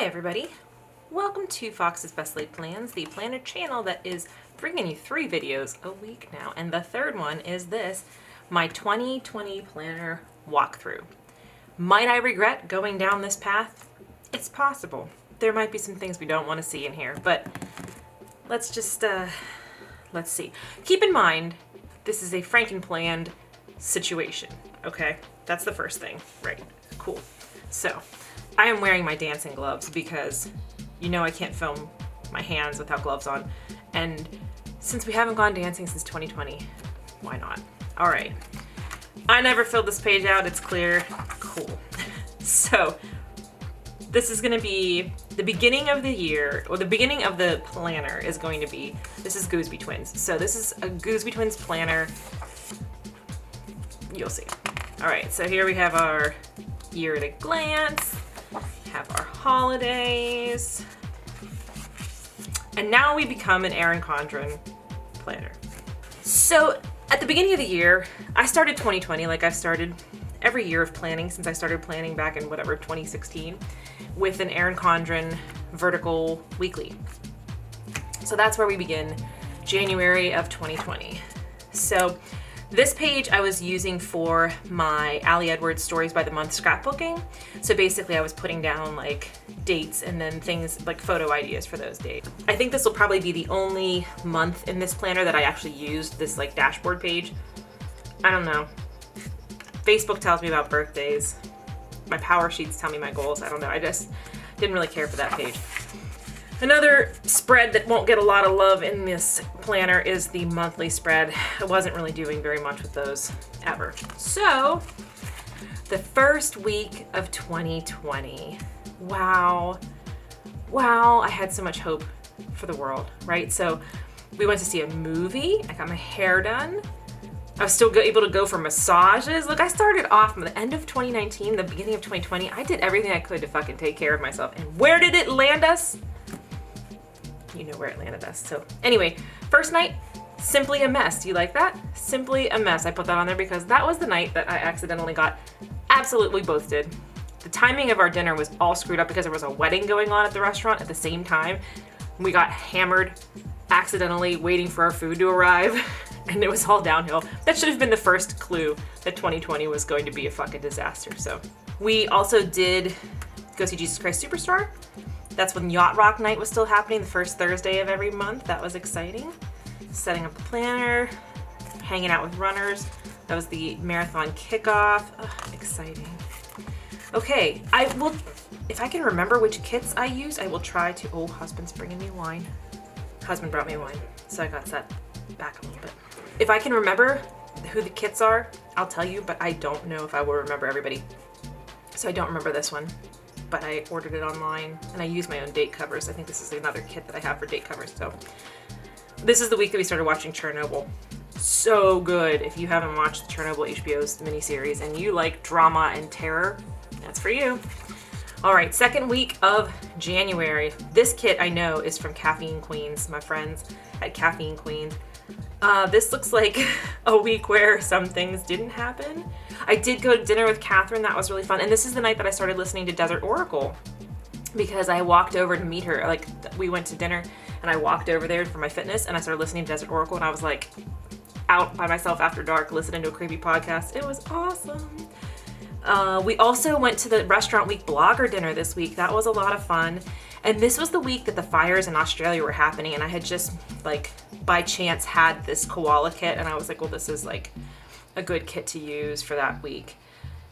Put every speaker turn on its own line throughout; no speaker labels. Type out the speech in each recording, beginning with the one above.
Hi everybody, welcome to Fox's Best Laid Plans, the planner channel that is bringing you 3 videos a week now, and the third one is this, my 2020 planner walkthrough. Might I regret going down this path? It's possible. There might be some things we don't want to see in here, but let's see. Keep in mind, this is a Frankenplanned situation, okay? That's the first thing, right? Cool. So, I am wearing my dancing gloves because you know I can't film my hands without gloves on. And since we haven't gone dancing since 2020, why not? All right. I never filled this page out. It's clear. Cool. So this is going to be the beginning of the year, or the beginning of the planner is going to be, this is Goosby Twins. So this is a Goosby Twins planner. You'll see. All right. So here we have our year at a glance. Have our holidays, and now we become an Erin Condren planner. So at the beginning of the year, I started 2020 like I've started every year of planning since I started planning back in 2016 with an Erin Condren vertical weekly. So that's where we begin, January of 2020. So this page I was using for my Ali Edwards Stories by the Month scrapbooking. So basically I was putting down like dates and then things like photo ideas for those dates. I think this will probably be the only month in this planner that I actually used this like dashboard page. I don't know. Facebook tells me about birthdays. My power sheets tell me my goals. I don't know. I just didn't really care for that page. Another spread that won't get a lot of love in this planner is the monthly spread. I wasn't really doing very much with those ever. So, the first week of 2020. Wow, I had so much hope for the world, right? So, we went to see a movie. I got my hair done. I was still able to go for massages. Look, I started off from the end of 2019, the beginning of 2020. I did everything I could to fucking take care of myself. And where did it land us? You know where it landed us. So anyway, first night, simply a mess. Do you like that? Simply a mess. I put that on there because that was the night that I accidentally got absolutely boasted. The timing of our dinner was all screwed up because there was a wedding going on at the restaurant at the same time. We got hammered accidentally waiting for our food to arrive and it was all downhill. That should have been the first clue that 2020 was going to be a fucking disaster. So we also did go see Jesus Christ Superstar. That's when Yacht Rock Night was still happening, the first Thursday of every month. That was exciting. Setting up the planner, hanging out with runners. That was the marathon kickoff. Ugh, exciting. Okay, I will, if I can remember which kits I used, I will try to, oh, husband's bringing me wine. Husband brought me wine, so I got set back a little bit. If I can remember who the kits are, I'll tell you, but I don't know if I will remember everybody. So I don't remember this one. But I ordered it online and I use my own date covers. I think this is another kit that I have for date covers. So this is the week that we started watching Chernobyl. So good. If you haven't watched the Chernobyl HBO's miniseries and you like drama and terror, that's for you. All right, second week of January. This kit I know is from Caffeine Queens, my friends at Caffeine Queens. This looks like a week where some things didn't happen. I did go to dinner with Catherine. That was really fun. And this is the night that I started listening to Desert Oracle because I walked over to meet her. Like, we went to dinner and I walked over there for my fitness and I started listening to Desert Oracle and I was like out by myself after dark listening to a creepy podcast. It was awesome. We also went to the Restaurant Week blogger dinner this week. That was a lot of fun. And this was the week that the fires in Australia were happening and I had just like by chance had this koala kit and I was like, well, this is like a good kit to use for that week.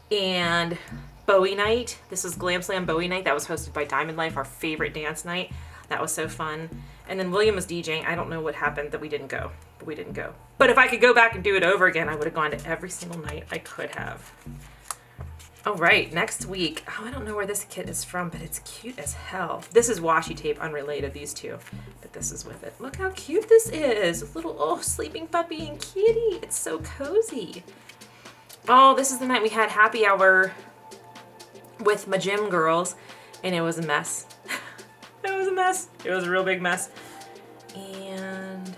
And Bowie night, this was Glam Slam Bowie night. That was hosted by Diamond Life, our favorite dance night. That was so fun. And then William was DJing. I don't know what happened that we didn't go, but we didn't go. But if I could go back and do it over again, I would have gone to every single night I could have. All right, next week. Oh, I don't know where this kit is from, but it's cute as hell. This is washi tape, unrelated, these two. But this is with it. Look how cute this is. A little, oh, sleeping puppy and kitty. It's so cozy. Oh, this is the night we had happy hour with my gym girls, and it was a mess. It was a mess. It was a real big mess. And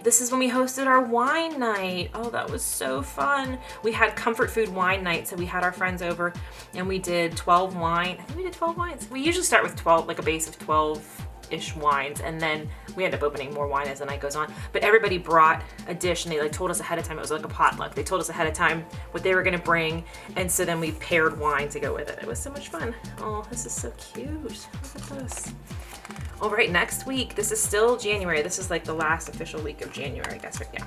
this is when we hosted our wine night. Oh, that was so fun. We had comfort food wine night, so we had our friends over and we did 12 wine. I think we did 12 wines. We usually start with 12, like a base of 12-ish wines, and then we end up opening more wine as the night goes on. But everybody brought a dish, and they like told us ahead of time. It was like a potluck. They told us ahead of time what they were gonna bring, and so then we paired wine to go with it. It was so much fun. Oh, this is so cute. Look at this. All right, next week, this is still January. This is like the last official week of January, I guess, right? Yeah.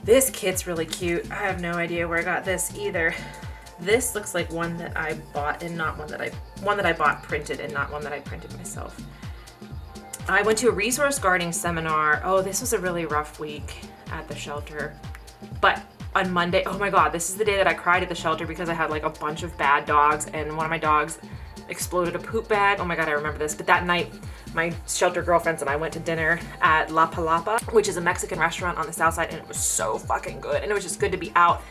This kit's really cute. I have no idea where I got this either. This looks like one that I bought and not one that I bought printed and not one that I printed myself. I went to a resource guarding seminar. Oh, this was a really rough week at the shelter. But on Monday, oh my God, this is the day that I cried at the shelter because I had like a bunch of bad dogs, and one of my dogs exploded a poop bag. Oh my God, I remember this. But that night, my shelter girlfriends and I went to dinner at La Palapa, which is a Mexican restaurant on the south side, and it was so fucking good. And it was just good to be out.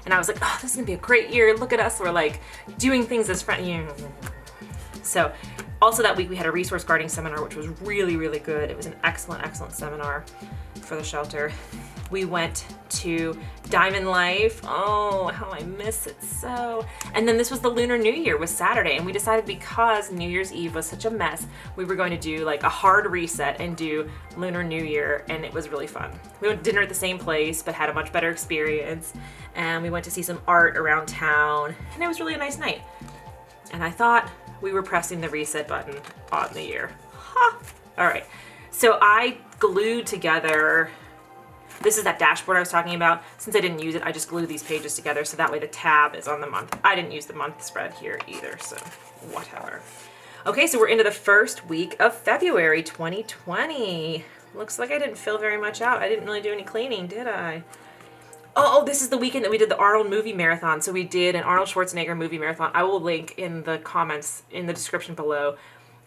And I was like, oh, this is gonna be a great year. Look at us, we're like doing things as friends. So also that week we had a resource guarding seminar, which was really, really good. It was an excellent, excellent seminar for the shelter. We went to Diamond Life. Oh, how I miss it so. And then this was the Lunar New Year, was Saturday, and we decided because New Year's Eve was such a mess, we were going to do like a hard reset and do Lunar New Year, and it was really fun. We went to dinner at the same place, but had a much better experience, and we went to see some art around town, and it was really a nice night. And I thought we were pressing the reset button on the year. Ha! All right, so I glued together, this is that dashboard I was talking about. Since I didn't use it, I just glued these pages together so that way the tab is on the month. I didn't use the month spread here either, so whatever. Okay, so we're into the first week of February 2020. Looks like I didn't fill very much out. I didn't really do any cleaning, did I? Oh, this is the weekend that we did the Arnold movie marathon. So we did an Arnold Schwarzenegger movie marathon. I will link in the comments, in the description below.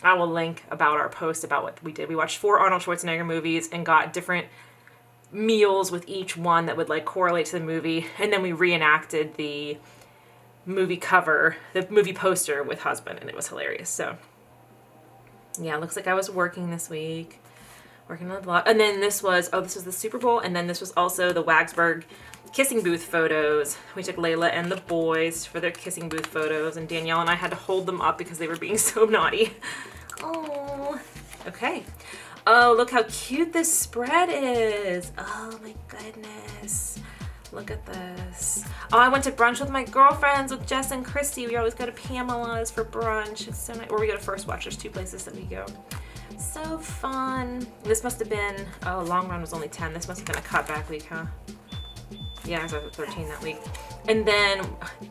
I will link about our post about what we did. We watched 4 Arnold Schwarzenegger movies and got different meals with each one that would like correlate to the movie, and then we reenacted the movie cover, the movie poster with husband, and it was hilarious. So yeah, looks like I was working this week, working on the blog. And then this was the Super Bowl, and then this was also the Wagsburg kissing booth photos. We took Layla and the boys for their kissing booth photos, and Danielle and I had to hold them up because they were being so naughty. Oh, okay. Oh, look how cute this spread is. Oh my goodness. Look at this. Oh, I went to brunch with my girlfriends, with Jess and Christy. We always go to Pamela's for brunch. It's so nice. Or we go to First Watch. There's 2 places that we go. So fun. This must have been, oh, long run was only 10. This must have been a cutback week, huh? Yeah, I was at 13 that week. And then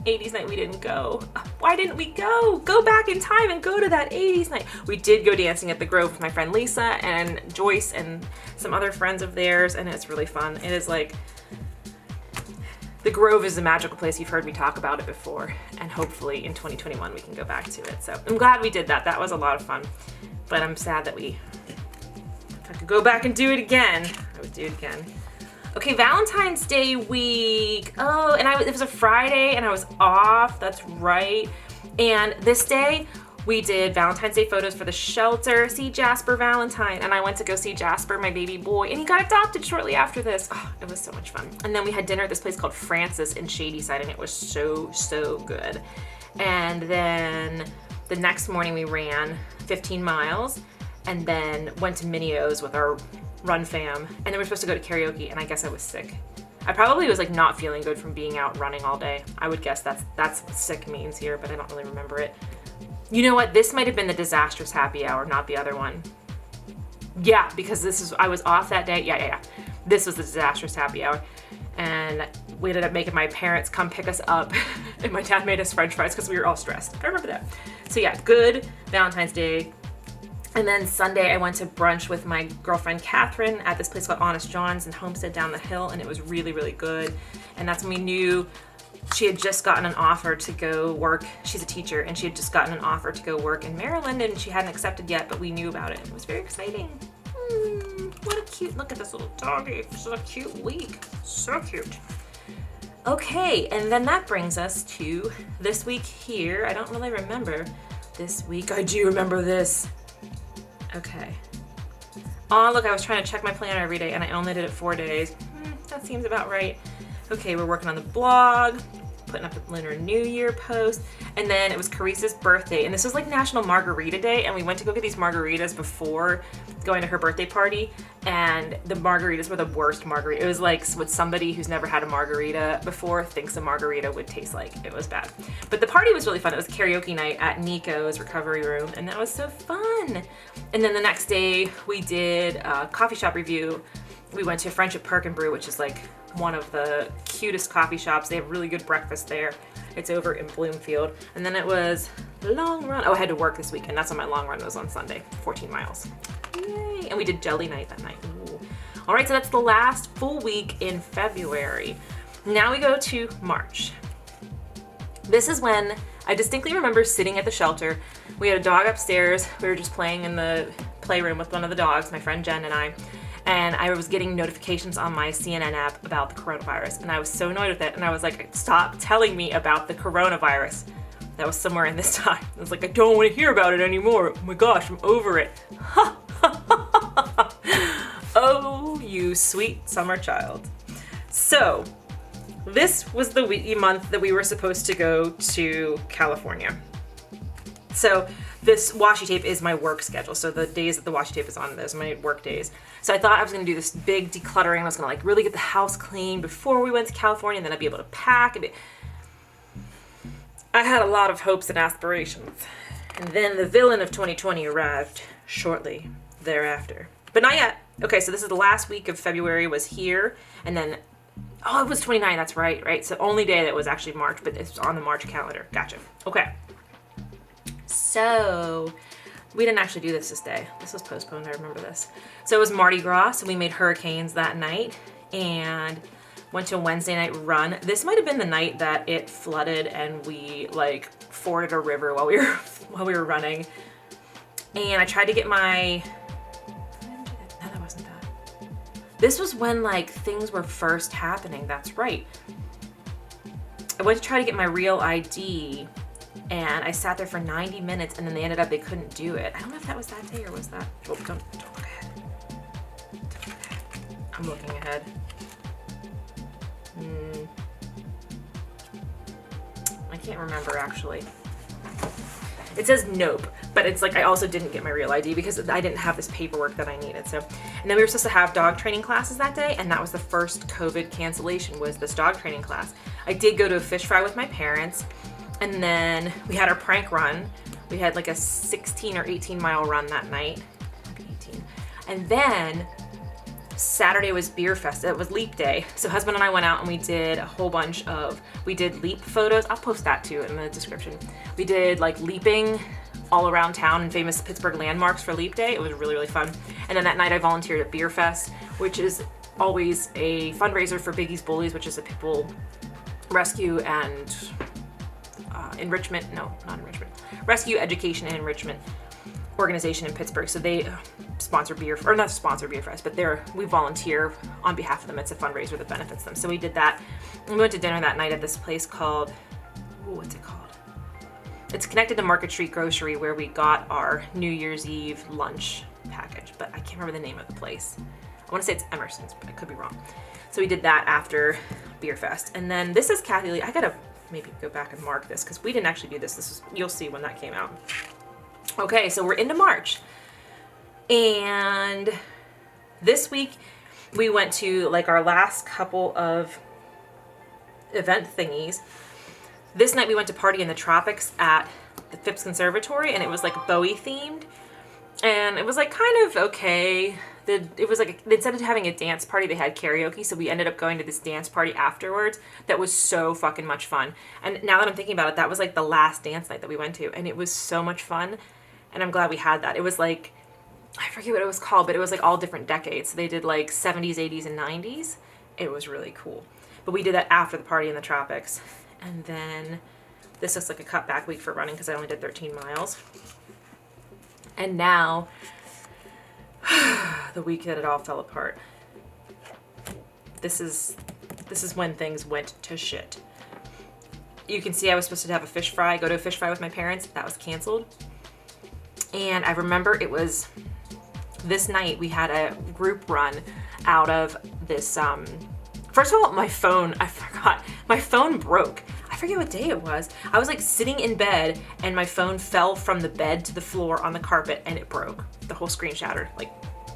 80s night, we didn't go. Why didn't we go? Go back in time and go to that 80s night. We did go dancing at the Grove with my friend Lisa and Joyce and some other friends of theirs, and it's really fun. It is like, the Grove is a magical place. You've heard me talk about it before, and hopefully in 2021 we can go back to it. So I'm glad we did that. That was a lot of fun, but I'm sad that if I could go back and do it again, I would do it again. Okay, Valentine's Day week. Oh, and it was a Friday and I was off, that's right. And this day, we did Valentine's Day photos for the shelter, see Jasper Valentine, and I went to go see Jasper, my baby boy, and he got adopted shortly after this. Oh, it was so much fun. And then we had dinner at this place called Francis in Shadyside, and it was so, so good. And then the next morning we ran 15 miles and then went to Minio's with our run fam, and then we're supposed to go to karaoke, and I guess I was sick. I probably was like not feeling good from being out running all day. I would guess that's what sick means here, but I don't really remember it. You know what? This might have been the disastrous happy hour, not the other one. Yeah, because I was off that day. Yeah. This was the disastrous happy hour, and we ended up making my parents come pick us up, and my dad made us French fries because we were all stressed. I remember that. So yeah, good Valentine's Day. And then Sunday, I went to brunch with my girlfriend Catherine at this place called Honest John's in Homestead down the hill, and it was really, really good. And that's when we knew she had just gotten an offer to go work. She's a teacher, and she had just gotten an offer to go work in Maryland, and she hadn't accepted yet, but we knew about it. It was very exciting. What a cute, look at this little doggy. This is a cute week. So cute. Okay, and then that brings us to this week here. I don't really remember this week. I do remember this. Okay. Oh, look, I was trying to check my planner every day and I only did it 4 days. That seems about right. Okay, we're working on the blog, putting up the Lunar New Year post, and then it was Carice's birthday, and this was like National Margarita Day, and we went to go get these margaritas before going to her birthday party, and the margaritas were the worst margarita. It was like what somebody who's never had a margarita before thinks a margarita would taste like. It was bad. But the party was really fun. It was karaoke night at Nico's recovery room, and that was so fun. And then the next day we did a coffee shop review. We went to Friendship Perk and Brew, which is like one of the cutest coffee shops. They have really good breakfast there. It's over in Bloomfield. And then it was long run. Oh, I had to work this weekend. That's when my long run was on Sunday, 14 miles. Yay. And we did jelly night that night. Ooh. All right, so that's the last full week in February. Now we go to March. This is when I distinctly remember sitting at the shelter. We had a dog upstairs. We were just playing in the playroom with one of the dogs, my friend Jen and I was getting notifications on my CNN app about the coronavirus, and I was so annoyed with it, and I was like, stop telling me about the coronavirus. That was somewhere in this time. I was like, I don't want to hear about it anymore. Oh my gosh, I'm over it. Oh, you sweet summer child. So, this was the month that we were supposed to go to California. So, this washi tape is my work schedule. So the days that the washi tape is on, those are my work days. So I thought I was gonna do this big decluttering. I was gonna like really get the house clean before we went to California, and then I'd be able to pack. I had a lot of hopes and aspirations. And then the villain of 2020 arrived shortly thereafter. But not yet. Okay, so this is the last week of February was here, and then, oh, it was 29, that's right? So only day that was actually March, but it's on the March calendar. Gotcha. Okay. So, we didn't actually do this day. This was postponed, I remember this. So it was Mardi Gras, so we made hurricanes that night and went to a Wednesday night run. This might have been the night that it flooded and we like forded a river while we were running. And I tried to get my, no, that wasn't that. This was when like things were first happening, that's right. I went to try to get my real ID, and I sat there for 90 minutes, and then they couldn't do it. I don't know if that was that day or was that, oh, don't look ahead. Don't look ahead. I'm looking ahead. I can't remember actually. It says nope, but it's like I also didn't get my real ID because I didn't have this paperwork that I needed. So, and then we were supposed to have dog training classes that day, and that was the first COVID cancellation, was this dog training class. I did go to a fish fry with my parents. And then we had our prank run. We had like a 16 or 18 mile run that night. Maybe 18. And then Saturday was Beer Fest. It was Leap Day. So husband and I went out and we did a whole bunch we did leap photos. I'll post that too in the description. We did like leaping all around town and famous Pittsburgh landmarks for Leap Day. It was really, really fun. And then that night I volunteered at Beer Fest, which is always a fundraiser for Biggie's Bullies, which is a people rescue and rescue education and enrichment organization in Pittsburgh. So they sponsor not sponsor Beer Fest, but we volunteer on behalf of them. It's a fundraiser that benefits them. So we did that. And we went to dinner that night at this place called, what's it called? It's connected to Market Street Grocery, where we got our New Year's Eve lunch package, but I can't remember the name of the place. I want to say it's Emerson's, but I could be wrong. So we did that after Beer Fest. And then this is Kathy Lee. I gotta maybe go back and mark this because we didn't actually do this. You'll see when that came out. Okay, so we're into March. And this week we went to like our last couple of event thingies. This night we went to party in the tropics at the Phipps Conservatory, and it was like Bowie themed. And it was like kind of okay. It was like, instead of having a dance party, they had karaoke, so we ended up going to this dance party afterwards that was so fucking much fun. And now that I'm thinking about it, that was like the last dance night that we went to, and it was so much fun, and I'm glad we had that. It was like, I forget what it was called, but it was like all different decades. So they did like 70s, 80s, and 90s. It was really cool. But we did that after the party in the tropics. And then this looks like a cutback week for running because I only did 13 miles. And now, the week that it all fell apart. This is when things went to shit. You can see I was supposed to have go to a fish fry with my parents. That was canceled. And I remember it was this night we had a group run out of this, first of all, my phone, I forgot, my phone broke. I forget what day it was. I was like sitting in bed and my phone fell from the bed to the floor on the carpet and it broke. The whole screen shattered. Like,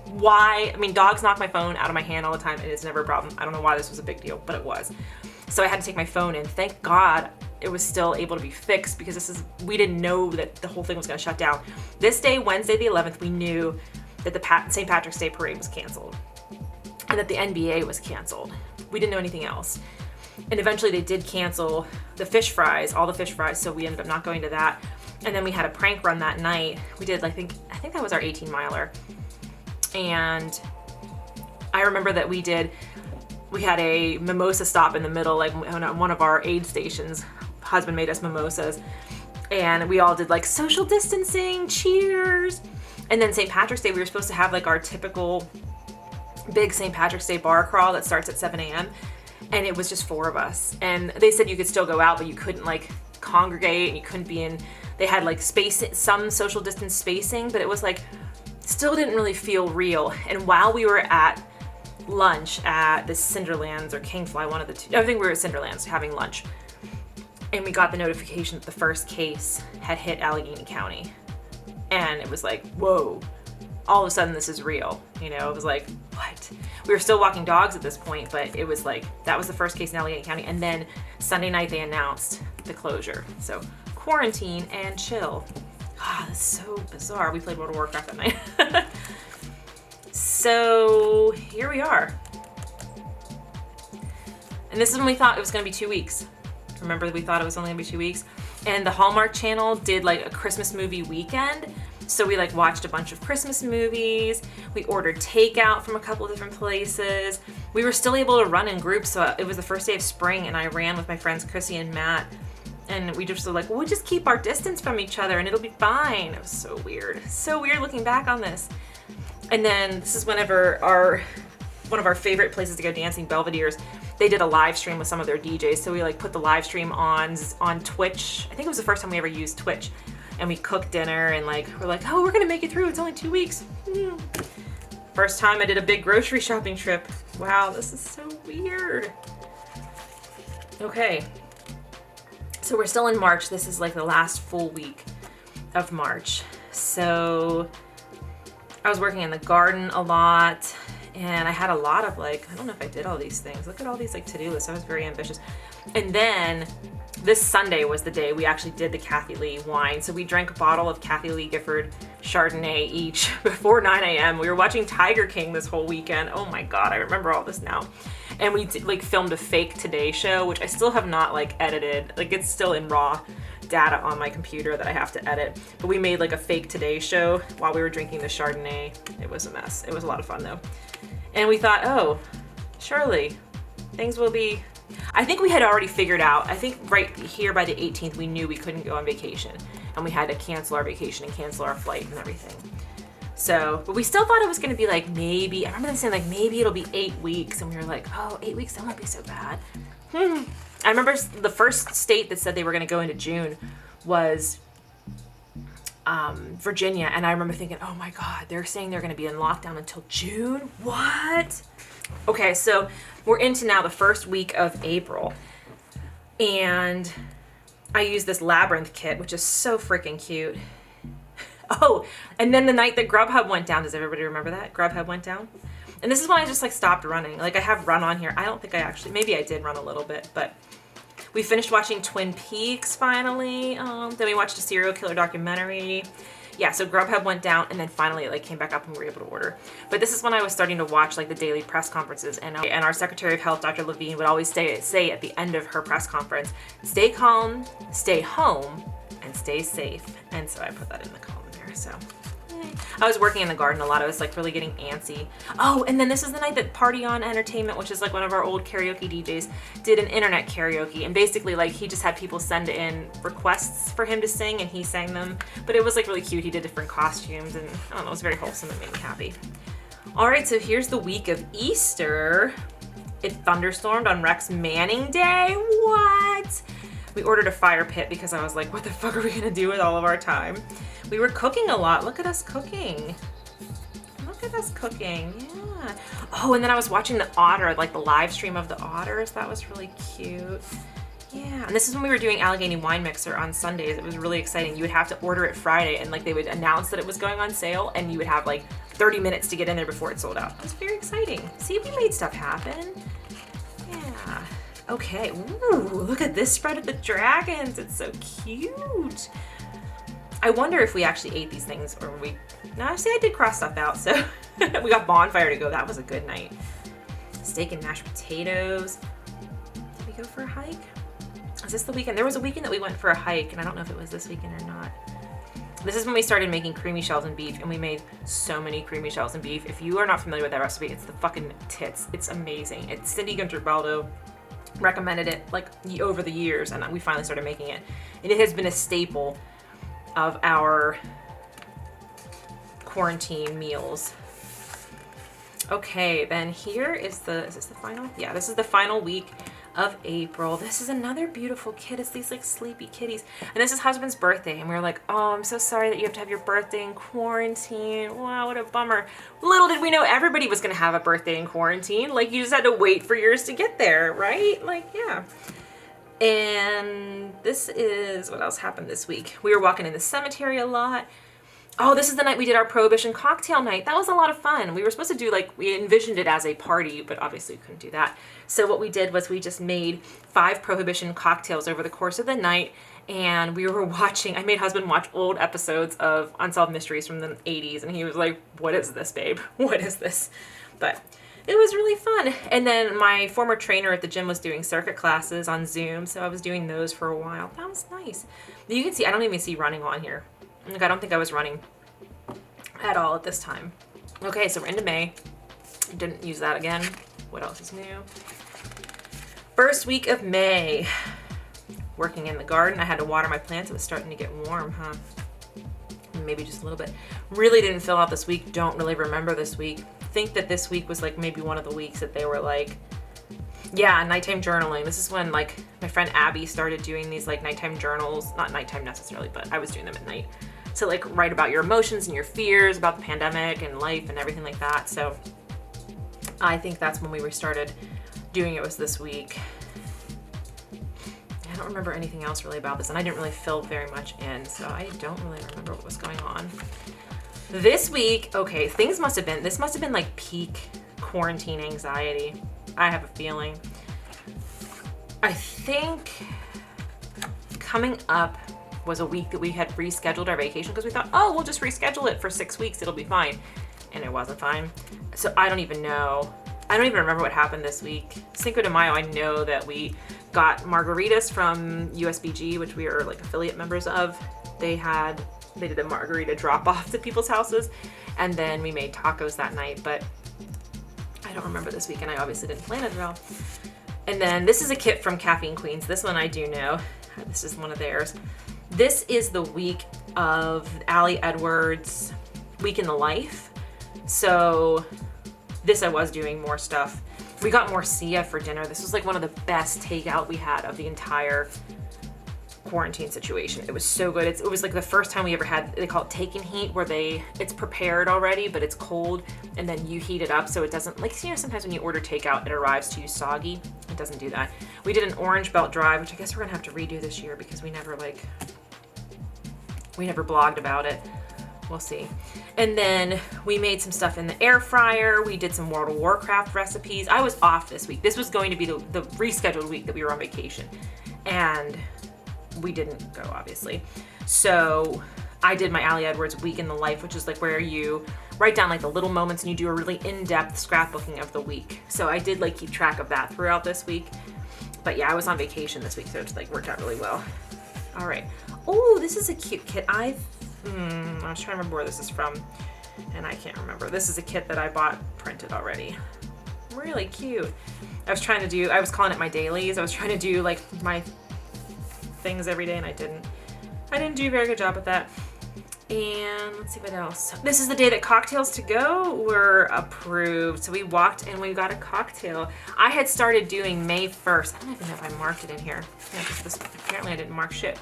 why? I mean, dogs knock my phone out of my hand all the time and it's never a problem. I don't know why this was a big deal, but it was. So I had to take my phone in. Thank God it was still able to be fixed because we didn't know that the whole thing was gonna shut down. This day, Wednesday the 11th, we knew that the St. Patrick's Day parade was canceled and that the NBA was canceled. We didn't know anything else. And eventually they did cancel the fish fries, all the fish fries, so we ended up not going to that. And then we had a prank run that night. We did, I think that was our 18-miler. And I remember that we had a mimosa stop in the middle, like on one of our aid stations. Husband made us mimosas. And we all did like social distancing, cheers. And then St. Patrick's Day, we were supposed to have like our typical big St. Patrick's Day bar crawl that starts at 7 a.m. And it was just 4 of us. And they said you could still go out, but you couldn't like congregate and you couldn't be in, they had like some social distance spacing, but it was like, still didn't really feel real. And while we were at lunch at the Cinderlands or Kingfly, one of the two, I think we were at Cinderlands having lunch. And we got the notification that the first case had hit Allegheny County. And it was like, whoa, all of a sudden this is real. You know, it was like, what? We were still walking dogs at this point, but it was like, that was the first case in Allegheny County. And then Sunday night they announced the closure. So quarantine and chill. Ah, that's so bizarre. We played World of Warcraft that night. So here we are. And this is when we thought it was gonna be 2 weeks. Remember, we thought it was only gonna be 2 weeks. And the Hallmark Channel did like a Christmas movie weekend. So we like watched a bunch of Christmas movies. We ordered takeout from a couple of different places. We were still able to run in groups. So it was the first day of spring and I ran with my friends Chrissy and Matt. And we just were like, we'll just keep our distance from each other and it'll be fine. It was so weird. So weird looking back on this. And then this is whenever one of our favorite places to go dancing, Belvedere's, they did a live stream with some of their DJs. So we like put the live stream on Twitch. I think it was the first time we ever used Twitch. And we cooked dinner and like, we're like, oh, we're gonna make it through. It's only 2 weeks. First time I did a big grocery shopping trip. Wow, this is so weird. Okay. So we're still in March. This is like the last full week of March. So I was working in the garden a lot and I had a lot of like, I don't know if I did all these things. Look at all these like to-do lists. I was very ambitious. And then this Sunday was the day we actually did the Kathy Lee wine. So we drank a bottle of Kathy Lee Gifford Chardonnay each before 9 a.m. We were watching Tiger King this whole weekend. Oh my God, I remember all this now. And we like filmed a fake Today show, which I still have not like edited. Like it's still in raw data on my computer that I have to edit. But we made like a fake Today show while we were drinking the Chardonnay. It was a mess. It was a lot of fun though. And we thought, oh, surely things will be, I think we had already figured out, I think right here by the 18th, we knew we couldn't go on vacation and we had to cancel our vacation and cancel our flight and everything. So, but we still thought it was gonna be like maybe, I remember them saying like maybe it'll be 8 weeks and we were like, oh, 8 weeks, that won't be so bad. I remember the first state that said they were gonna go into June was Virginia, and I remember thinking, oh my God, they're saying they're gonna be in lockdown until June? What? Okay, so we're into now the first week of April, and I use this Labyrinth kit, which is so freaking cute. Oh, and then the night that Grubhub went down, does everybody remember that? Grubhub went down? And this is when I just like stopped running. Like I have run on here. I don't think I actually, maybe I did run a little bit, but we finished watching Twin Peaks finally. Then we watched a serial killer documentary. Yeah, so Grubhub went down and then finally it like came back up and we were able to order. But this is when I was starting to watch like the daily press conferences, and our Secretary of Health, Dr. Levine, would always say at the end of her press conference, stay calm, stay home, and stay safe. And so I put that in the column there, so. I was working in the garden a lot. I was like really getting antsy. Oh, and then this is the night that Party On Entertainment, which is like one of our old karaoke DJs, did an internet karaoke. And basically like he just had people send in requests for him to sing and he sang them. But it was like really cute. He did different costumes and I don't know, it was very wholesome and made me happy. All right, so here's the week of Easter. It thunderstormed on Rex Manning Day. What? We ordered a fire pit because I was like, what the fuck are we gonna do with all of our time? We were cooking a lot. Look at us cooking. Look at us cooking. Yeah. Oh, and then I was watching the otter, like the live stream of the otters. That was really cute. Yeah, and this is when we were doing Allegheny Wine Mixer on Sundays. It was really exciting. You would have to order it Friday, and like they would announce that it was going on sale, and you would have like 30 minutes to get in there before it sold out. It was very exciting. See, we made stuff happen. Yeah. Okay. Ooh, look at this spread of the dragons. It's so cute. I wonder if we actually ate these things, or we... No, see, I did cross stuff out, so we got bonfire to go. That was a good night. Steak and mashed potatoes. Did we go for a hike? Is this the weekend? There was a weekend that we went for a hike, and I don't know if it was this weekend or not. This is when we started making creamy shells and beef, and we made so many creamy shells and beef. If you are not familiar with that recipe, it's the fucking tits. It's amazing. It's Cindy Gunter-Baldo recommended it like over the years, and we finally started making it. And it has been a staple of our quarantine meals. Okay, then here is is this the final? Yeah, this is the final week of April. This is another beautiful kid. It's these like sleepy kitties. And this is husband's birthday. And we were like, oh, I'm so sorry that you have to have your birthday in quarantine. Wow, what a bummer. Little did we know everybody was gonna have a birthday in quarantine. Like you just had to wait for yours to get there, right? Like, yeah. And this is, what else happened this week? We were walking in the cemetery a lot. Oh, this is the night we did our Prohibition cocktail night. That was a lot of fun. We were supposed to do we envisioned it as a party, but obviously we couldn't do that. So what we did was we just made 5 Prohibition cocktails over the course of the night, and we were watching, I made husband watch old episodes of Unsolved Mysteries from the 80s, and he was like, what is this, babe? What is this? But it was really fun. And then my former trainer at the gym was doing circuit classes on Zoom, so I was doing those for a while. That was nice. You can see, I don't even see running on here. Like, I don't think I was running at all at this time. Okay, so we're into May. Didn't use that again. What else is new? First week of May. Working in the garden. I had to water my plants. It was starting to get warm, huh? Maybe just a little bit. Really didn't fill out this week. Don't really remember this week. Think that this week was like maybe one of the weeks that they were like, yeah, nighttime journaling. This is when like my friend Abby started doing these like nighttime journals. Not nighttime necessarily, but I was doing them at night. To like write about your emotions and your fears about the pandemic and life and everything like that. So I think that's when we started doing it, was this week. I don't remember anything else really about this, and I didn't really fill very much in, so I don't really remember what was going on. This week, okay, this must have been like peak quarantine anxiety. I have a feeling. I think coming up was a week that we had rescheduled our vacation because we thought, oh, we'll just reschedule it for 6 weeks. It'll be fine. And it wasn't fine. So I don't even know. I don't even remember what happened this week. Cinco de Mayo, I know that we got margaritas from USBG, which we are like affiliate members of. They did a margarita drop off to people's houses. And then we made tacos that night, but I don't remember this week, and I obviously didn't plan it at all. And then this is a kit from Caffeine Queens. This one I do know. This is one of theirs. This is the week of Allie Edwards' Week in the Life. So this I was doing more stuff. We got morcilla for dinner. This was like one of the best takeout we had of the entire quarantine situation. It was so good. It was like the first time we ever had, they call it take and heat, where it's prepared already, but it's cold, and then you heat it up so it doesn't, like, you know, sometimes when you order takeout, it arrives to you soggy. It doesn't do that. We did an orange belt drive, which I guess we're gonna have to redo this year because we never blogged about it. We'll see. And then we made some stuff in the air fryer. We did some World of Warcraft recipes. I was off this week. This was going to be the rescheduled week that we were on vacation. And we didn't go, obviously. So I did my Allie Edwards Week in the Life, which is like where you write down like the little moments and you do a really in-depth scrapbooking of the week. So I did like keep track of that throughout this week. But yeah, I was on vacation this week, so it just like worked out really well. All right. Oh, this is a cute kit. I was trying to remember where this is from, and I can't remember. This is a kit that I bought printed already. Really cute. I was calling it my dailies. I was trying to do like my things every day, and I didn't do a very good job at that. And let's see what else. This is the day that cocktails to go were approved. So we walked and we got a cocktail. I had started doing May 1st. I don't even know if I marked it in here. Yeah, apparently I didn't mark shit.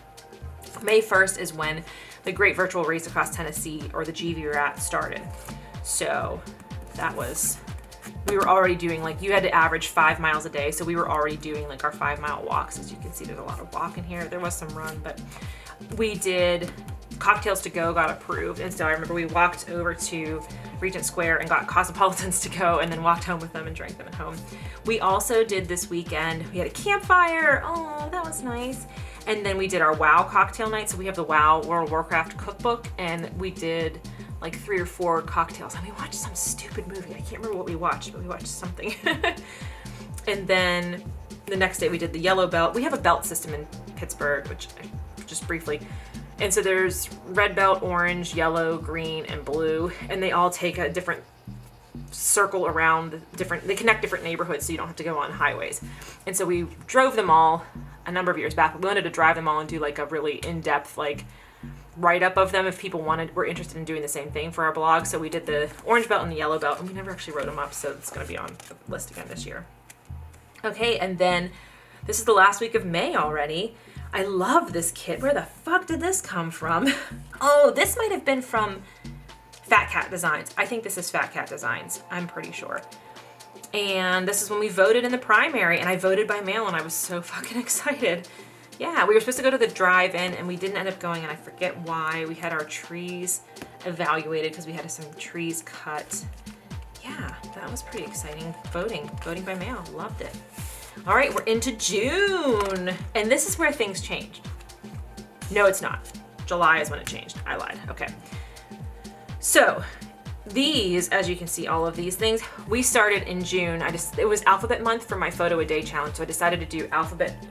May 1st is when the Great Virtual Race Across Tennessee, or the GVRAT, started. So that was, we were already doing like, you had to average 5 miles a day. So we were already doing like our 5-mile walks. As you can see, there's a lot of walk in here. There was some run, but we did cocktails to go got approved. And so I remember we walked over to Regent Square and got Cosmopolitans to go and then walked home with them and drank them at home. We also did this weekend, we had a campfire. Oh, that was nice. And then we did our WoW cocktail night. So we have the WoW World of Warcraft cookbook, and we did like 3 or 4 cocktails. And we watched some stupid movie. I can't remember what we watched, but we watched something. And then the next day we did the yellow belt. We have a belt system in Pittsburgh, which just briefly. And so there's red belt, orange, yellow, green, and blue. And they all take a different circle around they connect different neighborhoods, so you don't have to go on highways. And so we drove them all a number of years back. We wanted to drive them all and do like a really in-depth like write-up of them if people were interested in doing the same thing for our blog. So we did the orange belt and the yellow belt, and we never actually wrote them up, so it's going to be on the list again this year. Okay, and then this is the last week of May already. I love this kit. Where the fuck did this come from? Oh, this might have been from Fat Cat Designs. I think this is Fat Cat Designs. I'm pretty sure. And this is when we voted in the primary, and I voted by mail, and I was so fucking excited. Yeah, we were supposed to go to the drive-in, and we didn't end up going, and I forget why. We had our trees evaluated because we had some trees cut. Yeah, that was pretty exciting. Voting by mail. Loved it. All right, we're into June, and this is where things changed. No, it's not. July is when it changed. I lied. Okay. So these, as you can see, all of these things, we started in June. It was alphabet month for my photo a day challenge, so I decided to do alphabet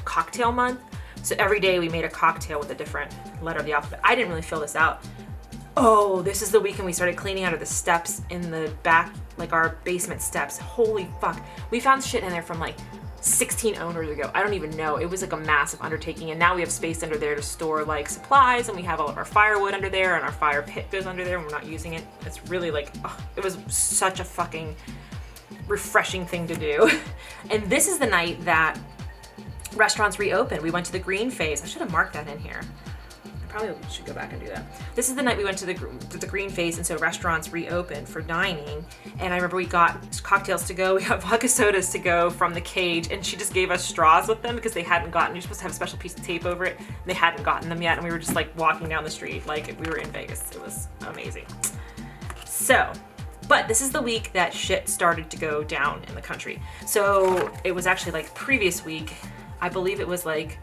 cocktail month. So every day we made a cocktail with a different letter of the alphabet. I didn't really fill this out. Oh, this is the weekend we started cleaning out of the steps in the back, like our basement steps. Holy fuck. We found shit in there from like 16 owners ago. I don't even know. It was like a massive undertaking, and now we have space under there to store like supplies, and we have all of our firewood under there, and our fire pit goes under there, and we're not using it. It's really like, it was such a fucking refreshing thing to do. And this is the night that restaurants reopened. We went to the green phase. I should have marked that in here. Probably should go back and do that. This is the night we went to the green phase, and so restaurants reopened for dining. And I remember we got cocktails to go. We got vodka sodas to go from the cage, and she just gave us straws with them because they hadn't gotten. You're supposed to have a special piece of tape over it, and they hadn't gotten them yet. And we were just like walking down the street like we were in Vegas. It was amazing. So, but this is the week that shit started to go down in the country. So it was actually like previous week. I believe it was like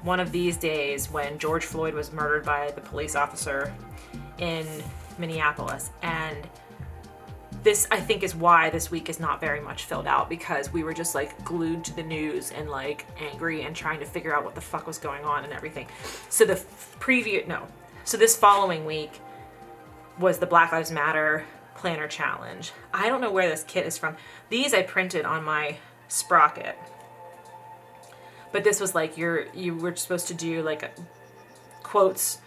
one of these days when George Floyd was murdered by the police officer in Minneapolis. And this, I think, is why this week is not very much filled out, because we were just like glued to the news and like angry and trying to figure out what the fuck was going on and everything. So so this following week was the Black Lives Matter planner challenge. I don't know where this kit is from. These I printed on my sprocket. But this was like you were supposed to do like quotes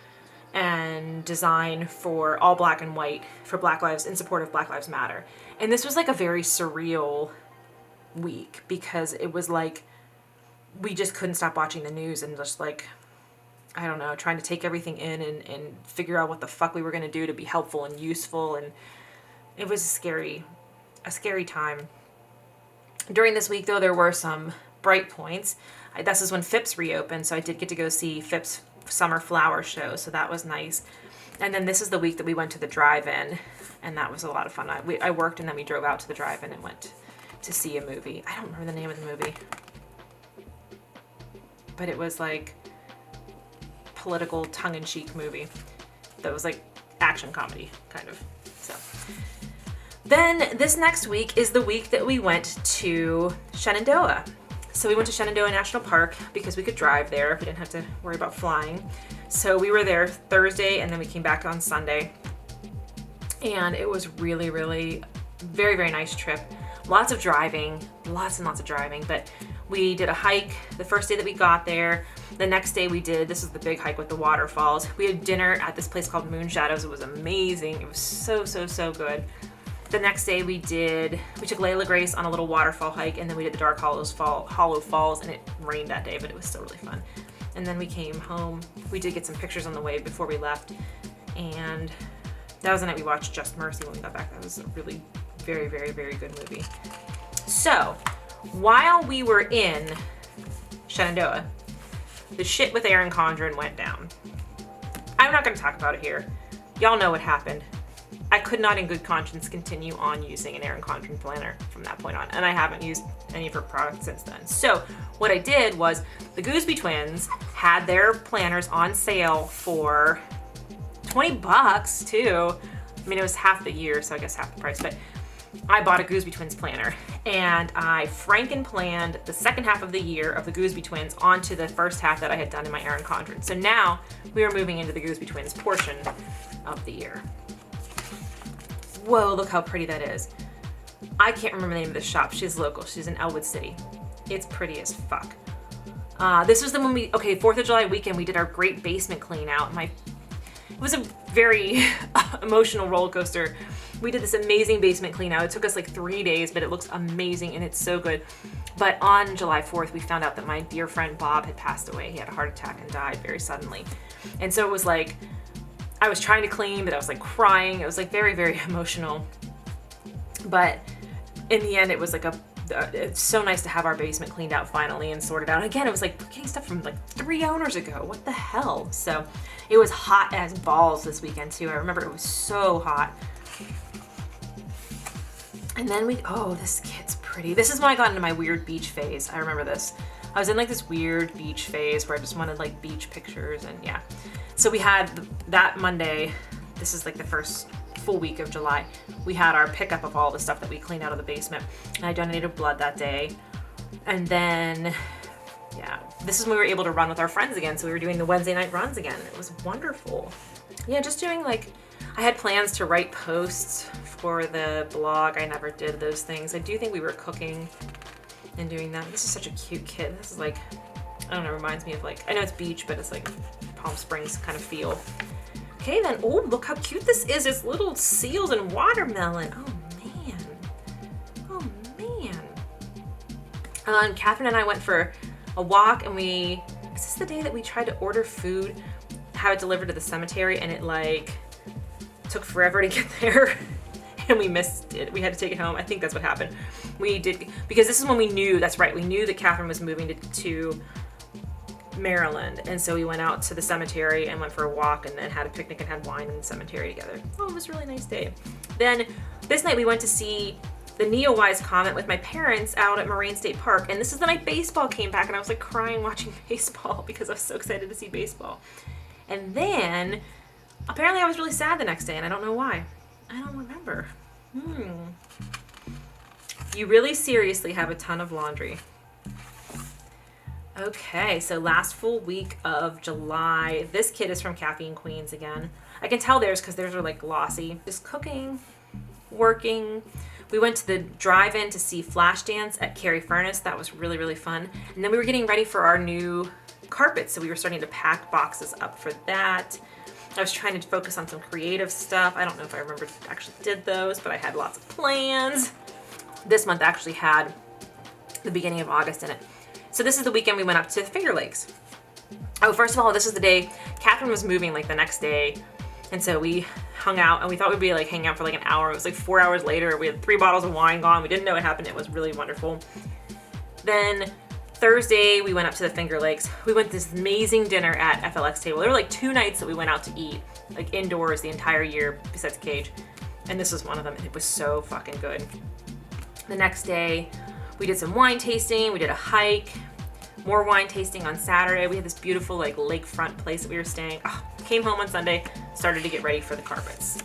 and design for all black and white for Black Lives, in support of Black Lives Matter. And this was like a very surreal week, because it was like we just couldn't stop watching the news and just like, I don't know, trying to take everything in and figure out what the fuck we were going to do to be helpful and useful. And it was a scary time. During this week, though, there were some bright points. This is when Phipps reopened, so I did get to go see Phipps Summer Flower Show, so that was nice. And then this is the week that we went to the drive-in, and that was a lot of fun. I worked, and then we drove out to the drive-in and went to see a movie. I don't remember the name of the movie, but it was like political tongue-in-cheek movie that was like action comedy, kind of. So then this next week is the week that we went to Shenandoah. So we went to Shenandoah National Park because we could drive there. We didn't have to worry about flying. So we were there Thursday, and then we came back on Sunday. And it was really, really very, very nice trip. Lots of driving, lots and lots of driving. But we did a hike the first day that we got there. The next day this was the big hike with the waterfalls. We had dinner at this place called Moon Shadows. It was amazing. It was so, so, so good. The next day we took Layla Grace on a little waterfall hike, and then we did the Dark Hollow Falls, and it rained that day, but it was still really fun. And then we came home. We did get some pictures on the way before we left, and That was the night we watched Just Mercy when we got back. That was a really very, very, very good movie. So, while we were in Shenandoah, the shit with Erin Condren went down. I'm not going to talk about it here. Y'all know what happened. I could not in good conscience continue on using an Erin Condren planner from that point on, and I haven't used any of her products since then. So what I did was the Goosby twins had their planners on sale for $20 too. I mean, it was half the year, so I guess half the price, but I bought a Goosby Twins planner, and I franken-planned the second half of the year of the Goosby Twins onto the first half that I had done in my Erin Condren. So now we are moving into the Goosby Twins portion of the year. Whoa, look how pretty that is. I can't remember the name of this shop. She's local. She's in Elwood City. It's pretty as fuck. This was the one 4th of July weekend, we did our great basement clean out. It was a very emotional roller coaster. We did this amazing basement clean out. It took us like 3 days, but it looks amazing and it's so good. But on July 4th, we found out that my dear friend Bob had passed away. He had a heart attack and died very suddenly. And so it was like, I was trying to clean, but I was like crying. It was like very, very emotional. But in the end, it was like it's so nice to have our basement cleaned out finally and sorted out. Again, it was like we're getting stuff from like 3 owners ago. What the hell? So it was hot as balls this weekend too. I remember it was so hot. And then this kid's pretty. This is when I got into my weird beach phase. I remember this. I was in like this weird beach phase where I just wanted like beach pictures and yeah. So we had that Monday, this is like the first full week of July, we had our pickup of all the stuff that we cleaned out of the basement. And I donated blood that day. And then, yeah, this is when we were able to run with our friends again. So we were doing the Wednesday night runs again. It was wonderful. Yeah, just doing I had plans to write posts for the blog. I never did those things. I do think we were cooking and doing that. This is such a cute kid. This is I don't know, reminds me of I know it's beach, but it's like Palm Springs kind of feel. Okay then, oh, look how cute this is. It's little seals and watermelon. Oh man. Catherine and I went for a walk and is this the day that we tried to order food, have it delivered to the cemetery, and it took forever to get there and we missed it. We had to take it home. I think that's what happened. We did, because this is when we knew, that's right, we knew that Catherine was moving to Maryland, and so we went out to the cemetery and went for a walk and then had a picnic and had wine in the cemetery together. Oh, it was a really nice day. Then this night we went to see the Neowise Comet with my parents out at Moraine State Park, and this is the night baseball came back, and I was crying watching baseball because I was so excited to see baseball. And then apparently I was really sad the next day, and I don't know why. I don't remember. You really seriously have a ton of laundry. Okay, so last full week of July. This kid is from Caffeine Queens again. I can tell theirs because theirs are glossy. Just cooking, working. We went to the drive-in to see Flashdance at Carrie Furnace. That was really, really fun. And then we were getting ready for our new carpets, so we were starting to pack boxes up for that. I was trying to focus on some creative stuff. I don't know if I remember actually did those, but I had lots of plans. This month actually had the beginning of August in it. So this is the weekend we went up to Finger Lakes. Oh, first of all, this is the day Catherine was moving the next day. And so we hung out, and we thought we'd be hanging out for an hour. It was 4 hours later. We had 3 bottles of wine gone. We didn't know what happened. It was really wonderful. Then Thursday, we went up to the Finger Lakes. We went to this amazing dinner at FLX Table. There were 2 nights that we went out to eat, indoors the entire year besides Cage. And this was one of them, and it was so fucking good. The next day, we did some wine tasting. We did a hike, more wine tasting on Saturday. We had this beautiful lakefront place that we were staying. Came home on Sunday, started to get ready for the carpets.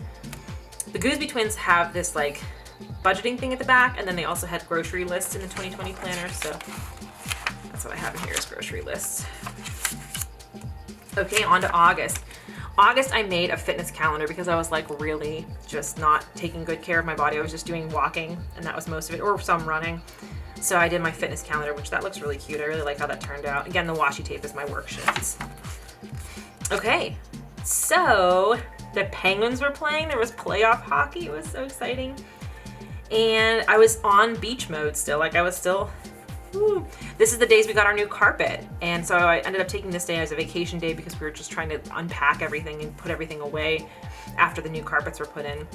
The Goosby twins have this budgeting thing at the back, and then they also had grocery lists in the 2020 planner. So that's what I have in here is grocery lists. Okay, on to August. August, I made a fitness calendar because I was really just not taking good care of my body. I was just doing walking, and that was most of it, or some running. So I did my fitness calendar, which that looks really cute. I really like how that turned out. Again, the washi tape is my work shifts. Okay, so the Penguins were playing. There was playoff hockey. It was so exciting. And I was on beach mode still. I was still Woo. This is the days we got our new carpet. And so I ended up taking this day as a vacation day because we were just trying to unpack everything and put everything away after the new carpets were put in.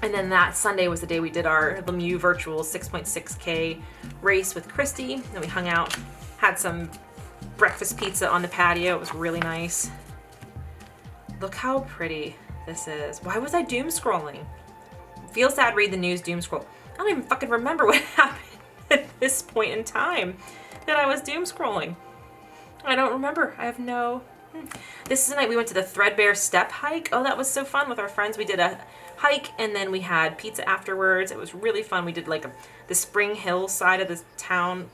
And then that Sunday was the day we did our Lemieux virtual 6.6K race with Christy. And we hung out, had some breakfast pizza on the patio. It was really nice. Look how pretty this is. Why was I doom scrolling? Feel sad, read the news, doom scroll. I don't even fucking remember what happened at this point in time that I was doom scrolling. I don't remember. I have no... This is the night we went to the Threadbare Step hike. Oh, that was so fun with our friends. We did a hike and then we had pizza afterwards. It was really fun. We did like the Spring Hill side of the town,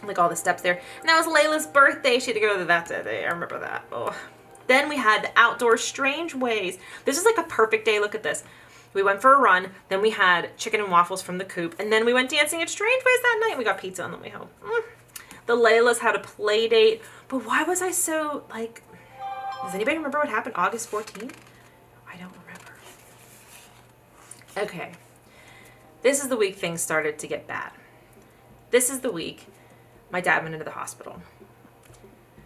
like all the steps there. And that was Layla's birthday. She had to go to that day. I remember that. Oh. Then we had the outdoor Strange Ways. This is like a perfect day. Look at this. We went for a run, then we had chicken and waffles from the Coop, and then we went dancing at Strange Ways that night. We got pizza on the way home. The Laylas had a play date, but why was I so, like, does anybody remember what happened August 14th? I don't remember. Okay. This is the week things started to get bad. This is the week my dad went into the hospital.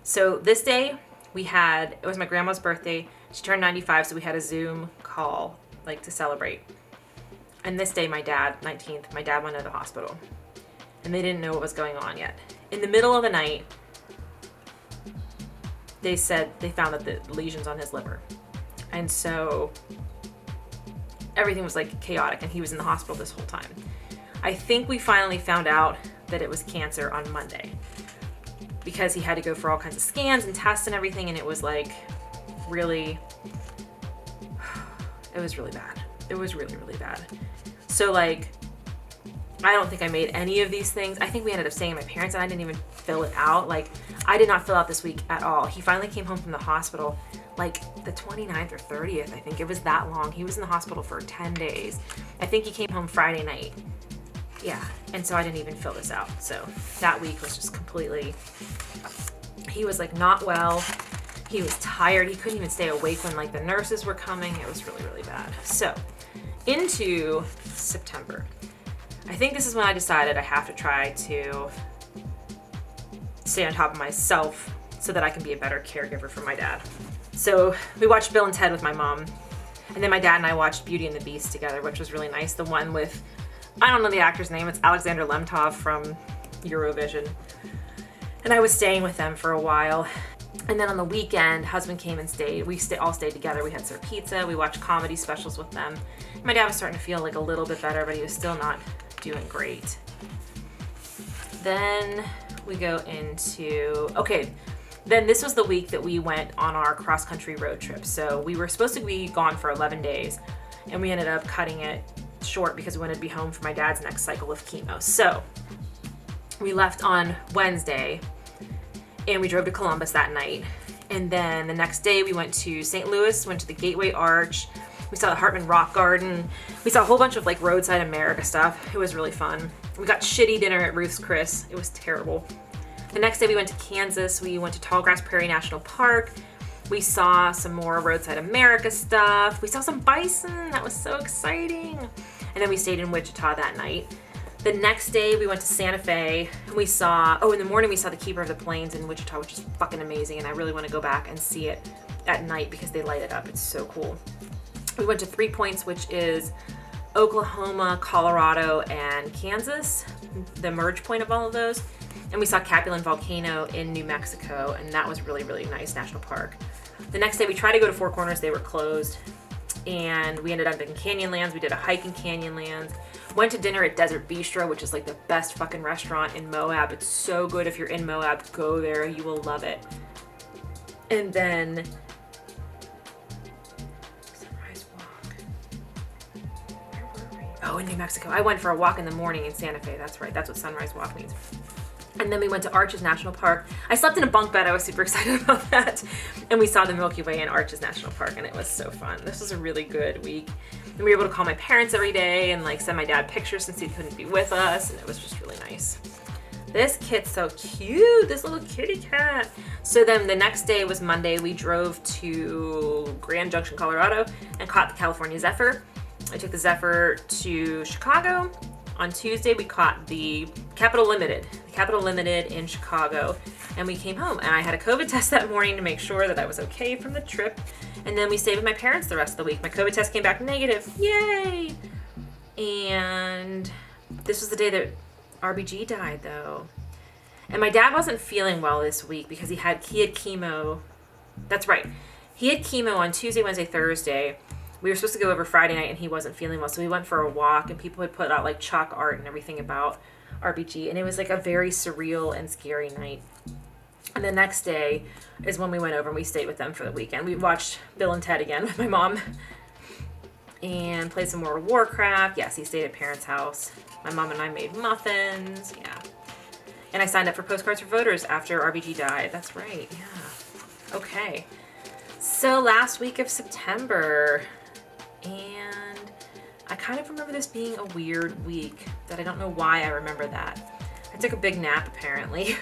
So this day, it was my grandma's birthday. She turned 95, so we had a Zoom call like to celebrate. And this day, my dad, 19th, my dad went to the hospital. And they didn't know what was going on yet. In the middle of the night, they said they found that the lesions on his liver. And so everything was like chaotic and he was in the hospital this whole time. I think we finally found out that it was cancer on Monday because he had to go for all kinds of scans and tests and everything, and it was like really... It was really bad. It was really, really bad. So like, I don't think I made any of these things. I think we ended up staying at my parents and I didn't even fill it out. Like, I did not fill out this week at all. He finally came home from the hospital like the 29th or 30th. I think it was that long. He was in the hospital for 10 days. I think he came home Friday night. Yeah. And so I didn't even fill this out. So that week was just completely, he was like not well. He was tired. He couldn't even stay awake when like the nurses were coming. It was really, really bad. So into September. I think this is when I decided I have to try to stay on top of myself so that I can be a better caregiver for my dad. So we watched Bill and Ted with my mom. And then my dad and I watched Beauty and the Beast together, which was really nice. The one with, I don't know the actor's name. It's Alexander Lemtov from Eurovision. And I was staying with them for a while. And then on the weekend, husband came and stayed. We all stayed together. We had served pizza. We watched comedy specials with them. My dad was starting to feel like a little bit better, but he was still not doing great. Then we go into, then this was the week that we went on our cross-country road trip. So we were supposed to be gone for 11 days, and we ended up cutting it short because we wanted to be home for my dad's next cycle of chemo. So we left on Wednesday, and we drove to Columbus that night. And then the next day we went to St. Louis, went to the Gateway Arch. We saw the Hartman Rock Garden. We saw a whole bunch of like roadside America stuff. It was really fun. We got shitty dinner at Ruth's Chris. It was terrible. The next day we went to Kansas. We went to Tallgrass Prairie National Park. We saw some more roadside America stuff. We saw some bison. That was so exciting. And then we stayed in Wichita that night. The next day we went to Santa Fe and we saw, in the morning we saw the Keeper of the Plains in Wichita, which is fucking amazing. And I really want to go back and see it at night because they light it up. It's so cool. We went to 3 Points, which is Oklahoma, Colorado, and Kansas, the merge point of all of those. And we saw Capulan Volcano in New Mexico, and that was really, really nice national park. The next day we tried to go to Four Corners. They were closed. And we ended up in Canyonlands. We did a hike in Canyonlands. Went to dinner at Desert Bistro, which is like the best fucking restaurant in Moab. It's so good. If you're in Moab, go there. You will love it. And then Sunrise Walk. Where were we? Oh, in New Mexico. I went for a walk in the morning in Santa Fe. That's right. That's what Sunrise Walk means. And then we went to Arches National Park. I slept in a bunk bed. I was super excited about that. And we saw the Milky Way in Arches National Park, and it was so fun. This was a really good week. And we were able to call my parents every day and like send my dad pictures since he couldn't be with us, and it was just really nice. This kit's so cute, this little kitty cat. So then the next day was Monday. We drove to Grand Junction, Colorado, and caught the California Zephyr. I took the Zephyr to Chicago On Tuesday, we caught the Capital Limited in Chicago, and we came home. And I had a COVID test that morning to make sure that I was okay from the trip. And then we stayed with my parents the rest of the week. My COVID test came back negative. Yay! And this was the day that RBG died, though. And my dad wasn't feeling well this week because he had chemo. That's right. He had chemo on Tuesday, Wednesday, Thursday. We were supposed to go over Friday night, and he wasn't feeling well. So we went for a walk, and people had put out like chalk art and everything about RBG. And it was like a very surreal and scary night. And the next day is when we went over and we stayed with them for the weekend. We watched Bill and Ted again with my mom and played some World of Warcraft. Yes, he stayed at parents' house. My mom and I made muffins. Yeah. And I signed up for Postcards for Voters after RBG died. That's right. Yeah. Okay. So last week of September, and I kind of remember this being a weird week that I don't know why I remember that. I took a big nap apparently.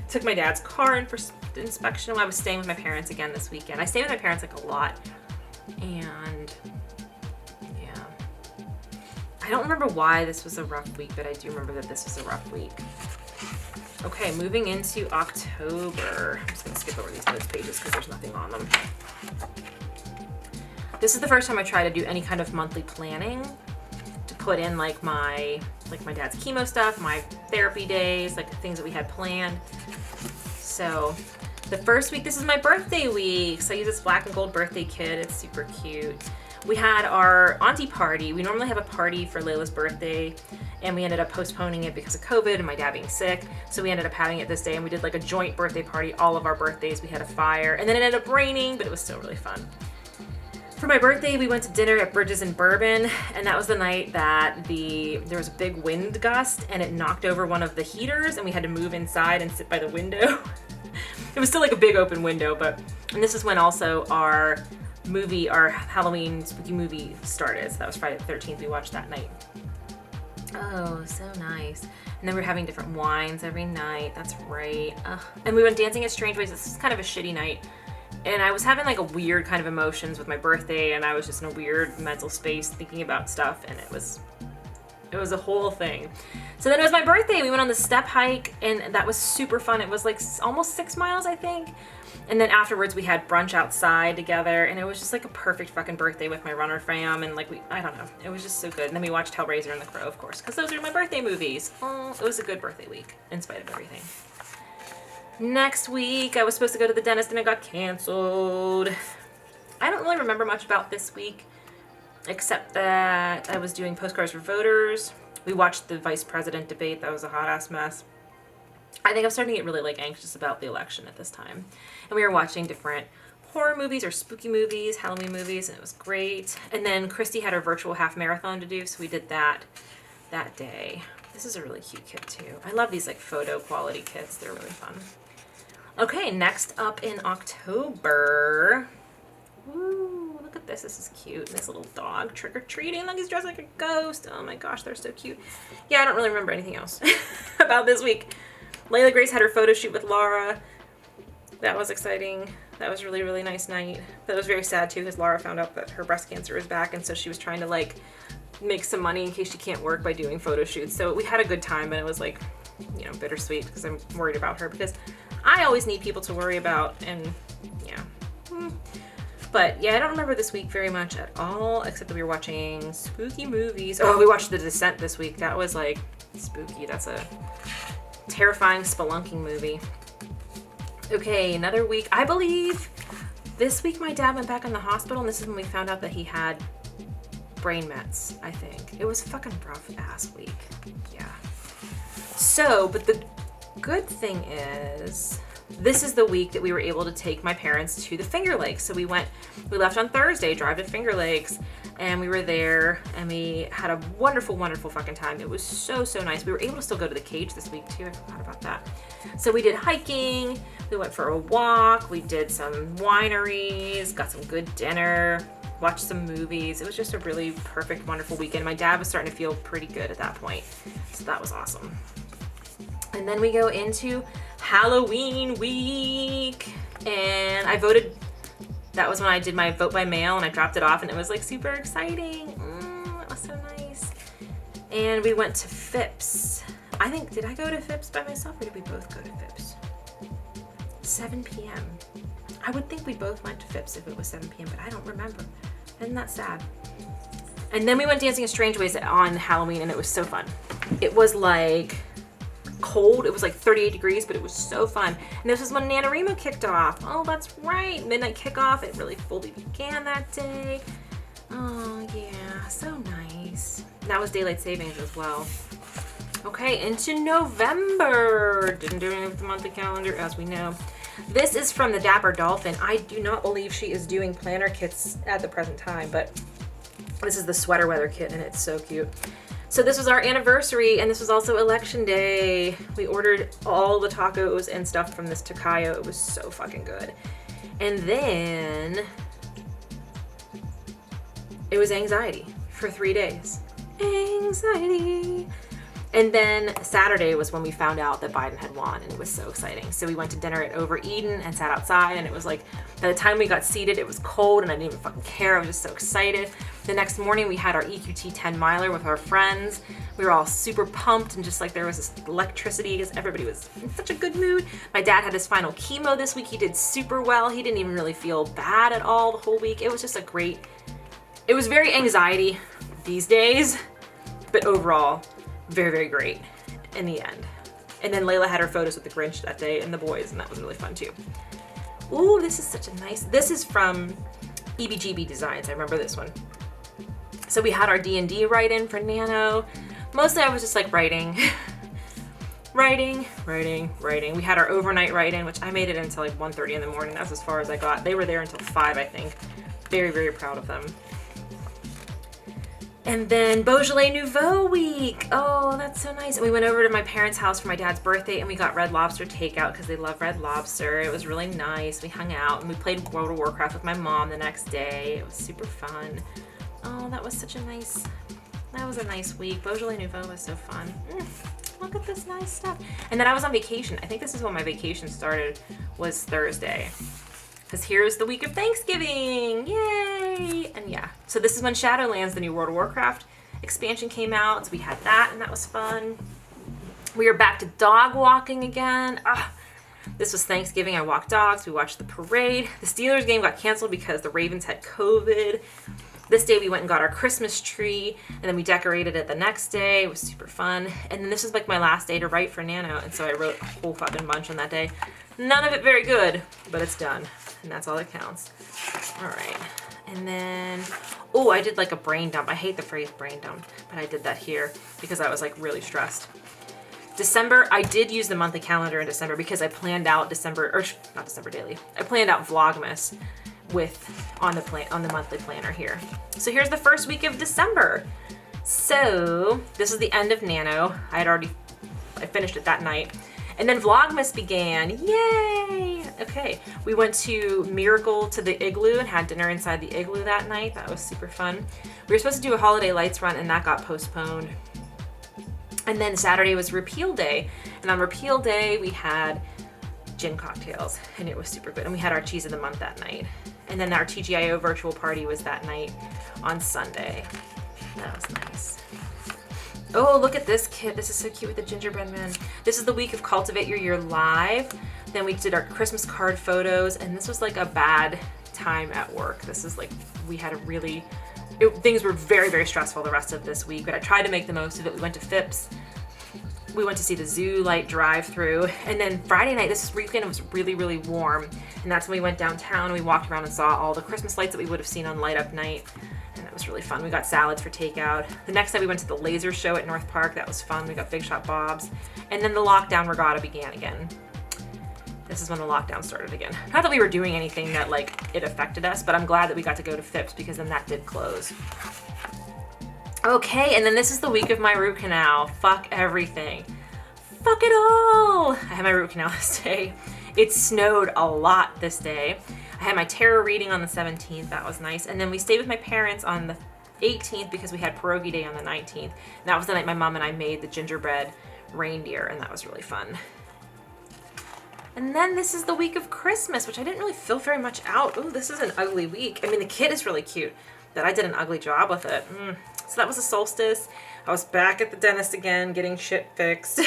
Took my dad's car in for inspection while I was staying with my parents again this weekend. I stay with my parents like a lot, and yeah. I don't remember why this was a rough week, but I do remember that this was a rough week. Okay, moving into October. I'm just going to skip over these notes pages because there's nothing on them. This is the first time I try to do any kind of monthly planning to put in like my dad's chemo stuff, my therapy days, like things that we had planned. So the first week, this is my birthday week. So I use this black and gold birthday kit. It's super cute. We had our auntie party. We normally have a party for Layla's birthday, and we ended up postponing it because of COVID and my dad being sick. So we ended up having it this day, and we did like a joint birthday party, all of our birthdays. We had a fire, and then it ended up raining, but it was still really fun. For my birthday, we went to dinner at Bridges and Bourbon, and that was the night that there was a big wind gust, and it knocked over one of the heaters, and we had to move inside and sit by the window. It was still like a big open window, and this is when also our Halloween spooky movie started. So that was Friday the 13th. We watched that night. Oh, so nice. And then we were having different wines every night. That's right. And we went dancing at Strange Ways. This is kind of a shitty night. And I was having like a weird kind of emotions with my birthday, and I was just in a weird mental space thinking about stuff, and it was a whole thing. So then it was my birthday. We went on the step hike, and that was super fun. It was like almost 6 miles, I think. And then afterwards we had brunch outside together, and it was just like a perfect fucking birthday with my runner fam, and like I don't know, it was just so good. And then we watched Hellraiser and The Crow, of course, because those are my birthday movies. Oh, it was a good birthday week in spite of everything. Next week, I was supposed to go to the dentist and it got canceled. I don't really remember much about this week, except that I was doing Postcards for Voters. We watched the vice president debate. That was a hot ass mess. I think I'm starting to get really like anxious about the election at this time. And we were watching different horror movies or spooky movies, Halloween movies, and it was great. And then Christy had her virtual half marathon to do, so we did that day. This is a really cute kit too. I love these like photo quality kits. They're really fun. Okay, next up in October. Ooh, look at this. This is cute. This little dog trick-or-treating. Look, he's dressed like a ghost. Oh my gosh, they're so cute. Yeah, I don't really remember anything else about this week. Layla Grace had her photo shoot with Laura. That was exciting. That was really, really nice night. That was very sad too, because Laura found out that her breast cancer was back, and so she was trying to like make some money in case she can't work by doing photo shoots. So we had a good time, but it was like, you know, bittersweet because I'm worried about her, because I always need people to worry about, and yeah. But yeah, I don't remember this week very much at all, except that we were watching spooky movies. Oh, we watched The Descent this week. That was like spooky. That's a terrifying spelunking movie. Okay, another week. I believe this week my dad went back in the hospital, and this is when we found out that he had brain mets, I think. It was a fucking rough ass week. Yeah. So, but the good thing is, this is the week that we were able to take my parents to the Finger Lakes. So we left on Thursday, drive to Finger Lakes, and we were there, and we had a wonderful, wonderful fucking time. It was so, so nice. We were able to still go to the cage this week too. I forgot about that. So we did hiking, we went for a walk, we did some wineries, got some good dinner, watched some movies. It was just a really perfect, wonderful weekend. My dad was starting to feel pretty good at that point. So that was awesome. And then we go into Halloween week, and I voted. That was when I did my vote by mail, and I dropped it off, and it was like super exciting. That was so nice. And we went to Phipps. I think, did I go to Phipps by myself or did we both go to Phipps? 7 p.m. I would think we both went to Phipps if it was 7 p.m., but I don't remember. Isn't that sad? And then we went dancing in Strange Ways on Halloween, and it was so fun. It was like cold. It was like 38 degrees, but it was so fun. And this was when NaNoWriMo kicked off. Oh, that's right. Midnight kickoff. It really fully began that day. Oh, yeah. So nice. That was daylight savings as well. Okay, into November. Didn't do anything with the monthly calendar, as we know. This is from the Dapper Dolphin. I do not believe she is doing planner kits at the present time, but this is the sweater weather kit, and it's so cute. So this was our anniversary, and this was also election day. We ordered all the tacos and stuff from this Tocayo. It was so fucking good. And then it was anxiety for 3 days. Anxiety. And then Saturday was when we found out that Biden had won, and it was so exciting. So we went to dinner at Over Eden and sat outside, and it was like, by the time we got seated, it was cold, and I didn't even fucking care. I was just so excited. The next morning, we had our EQT 10 miler with our friends. We were all super pumped, and just like there was this electricity because everybody was in such a good mood. My dad had his final chemo this week. He did super well. He didn't even really feel bad at all the whole week. It was just a great, it was very anxiety these days, but overall, very, very great in the end. And then Layla had her photos with the Grinch that day and the boys, and that was really fun too. Ooh, this is such a nice, this is from EBGB Designs. I remember this one. So we had our D&D write-in for Nano. Mostly I was just like writing. writing. We had our overnight write-in, which I made it until like 1:30 in the morning. That's as far as I got. They were there until 5, I think. Very, very proud of them. And then Beaujolais Nouveau week. Oh, that's so nice. And we went over to my parents' house for my dad's birthday, and we got Red Lobster takeout because they love Red Lobster. It was really nice. We hung out, and we played World of Warcraft with my mom the next day. It was super fun. Oh, that was such a nice, that was a nice week. Beaujolais Nouveau was so fun. Look at this nice stuff. And then I was on vacation. I think this is when my vacation started, was Thursday. Because here's the week of Thanksgiving, yay! And yeah, so this is when Shadowlands, the new World of Warcraft expansion came out, so we had that, and that was fun. We are back to dog walking again. This was Thanksgiving, I walked dogs, we watched the parade. The Steelers game got canceled because the Ravens had COVID. This day we went and got our Christmas tree, and then we decorated it the next day. It was super fun. And then this is like my last day to write for Nano, and so I wrote a whole fucking bunch on that day. None of it very good, but it's done. And that's all that counts. All right. And then, oh, I did like a brain dump. I hate the phrase brain dump, but I did that here because I was like really stressed. December, I did use the monthly calendar in December because I planned out December, or not December daily. I planned out Vlogmas on the monthly planner here. So here's the first week of December. So this is the end of Nano. I finished it that night. And then Vlogmas began, yay! Okay, we went to Miracle to the Igloo and had dinner inside the Igloo that night. That was super fun. We were supposed to do a holiday lights run, and that got postponed. And then Saturday was Repeal Day. And on Repeal Day, we had gin cocktails, and it was super good. And we had our cheese of the month that night. And then our TGIO virtual party was that night on Sunday. That was nice. Oh, look at this kit. This is so cute with the gingerbread man. This is the week of Cultivate Your Year Live. Then we did our Christmas card photos, and this was like a bad time at work. This is like, we had a really, things were very, very stressful the rest of this week, but I tried to make the most of it. We went to Phipps. We went to see the Zoo Light drive-through. And then Friday night, this weekend, it was really, really warm. And that's when we went downtown and we walked around and saw all the Christmas lights that we would have seen on Light Up Night. And that was really fun. We got salads for takeout. The next night we went to the laser show at North Park. That was fun. We got Big Shot Bob's. And then the lockdown regatta began again. This is when the lockdown started again. Not that we were doing anything that like it affected us, but I'm glad that we got to go to Phipps because then that did close. Okay, and then this is the week of my root canal. Fuck everything. Fuck it all. I had my root canal this day. It snowed a lot this day. I had my tarot reading on the 17th. That was nice. And then we stayed with my parents on the 18th because we had pierogi day on the 19th. And that was the night my mom and I made the gingerbread reindeer, and that was really fun. And then this is the week of Christmas, which I didn't really fill very much out. Ooh, this is an ugly week. I mean, the kit is really cute, but I did an ugly job with it. So that was the solstice. I was back at the dentist again, getting shit fixed.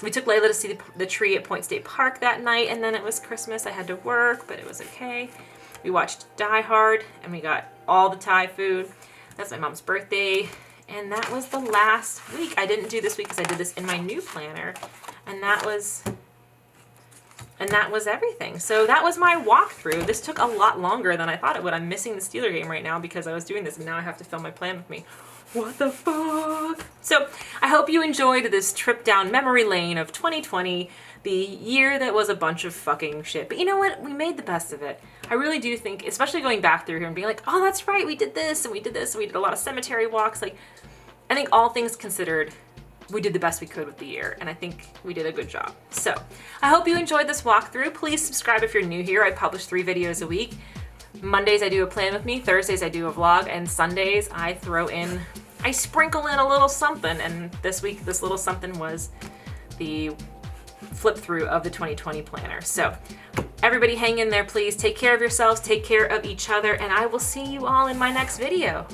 We took Layla to see the tree at Point State Park that night, and then it was Christmas. I had to work, but it was okay. We watched Die Hard, and we got all the Thai food. That's my mom's birthday, and that was the last week. I didn't do this week because I did this in my new planner, and that was everything. So that was my walkthrough. This took a lot longer than I thought it would. I'm missing the Steeler game right now because I was doing this, and now I have to film my plan with me. What the fuck? So I hope you enjoyed this trip down memory lane of 2020, the year that was a bunch of fucking shit. But you know what? We made the best of it. I really do think, especially going back through here and being like, oh, that's right, we did this, and we did this, and we did a lot of cemetery walks. Like, I think all things considered, we did the best we could with the year, and I think we did a good job. So I hope you enjoyed this walkthrough. Please subscribe if you're new here. I publish 3 videos a week. Mondays I do a plan with me, Thursdays I do a vlog, and Sundays I sprinkle in a little something, and this week this little something was the flip through of the 2020 planner. So everybody hang in there, please. Take care of yourselves, take care of each other, and I will see you all in my next video.